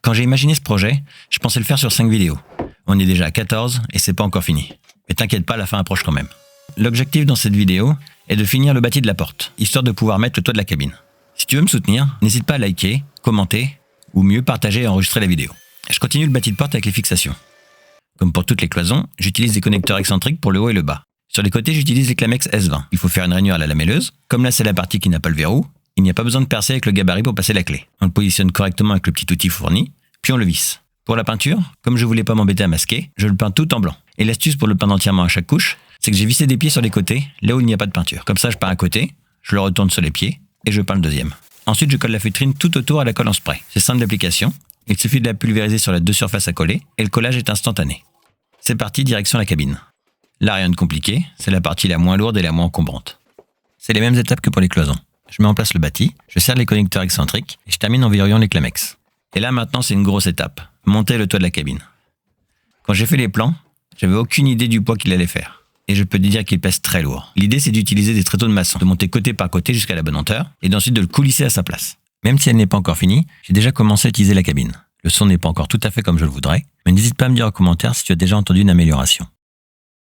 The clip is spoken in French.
Quand j'ai imaginé ce projet, je pensais le faire sur 5 vidéos. On est déjà à 14 et c'est pas encore fini. Mais t'inquiète pas, la fin approche quand même. L'objectif dans cette vidéo est de finir le bâti de la porte, histoire de pouvoir mettre le toit de la cabine. Si tu veux me soutenir, n'hésite pas à liker, commenter, ou mieux partager et enregistrer la vidéo. Je continue le bâti de porte avec les fixations. Comme pour toutes les cloisons, j'utilise des connecteurs excentriques pour le haut et le bas. Sur les côtés, j'utilise les Klamex S20. Il faut faire une rainure à la lamelleuse. Comme là, c'est la partie qui n'a pas le verrou, il n'y a pas besoin de percer avec le gabarit pour passer la clé. On le positionne correctement avec le petit outil fourni, puis on le visse. Pour la peinture, comme je voulais pas m'embêter à masquer, je le peins tout en blanc. Et l'astuce pour le peindre entièrement à chaque couche, c'est que j'ai vissé des pieds sur les côtés, là où il n'y a pas de peinture. Comme ça, je peins un côté, je le retourne sur les pieds, et je peins le deuxième. Ensuite, je colle la feutrine tout autour à la colle en spray. C'est simple d'application, il suffit de la pulvériser sur les deux surfaces à coller, et le collage est instantané. C'est parti, direction la cabine. Là, rien de compliqué, c'est la partie la moins lourde et la moins encombrante. C'est les mêmes étapes que pour les cloisons. Je mets en place le bâti, je serre les connecteurs excentriques, et je termine en verrouillant les Klamex. Et là, maintenant, c'est une grosse étape. Monter le toit de la cabine. Quand j'ai fait les plans, j'avais aucune idée du poids qu'il allait faire. Et je peux te dire qu'il pèse très lourd. L'idée, c'est d'utiliser des tréteaux de maçon, de monter côté par côté jusqu'à la bonne hauteur, et ensuite de le coulisser à sa place. Même si elle n'est pas encore finie, j'ai déjà commencé à utiliser la cabine. Le son n'est pas encore tout à fait comme je le voudrais, mais n'hésite pas à me dire en commentaire si tu as déjà entendu une amélioration.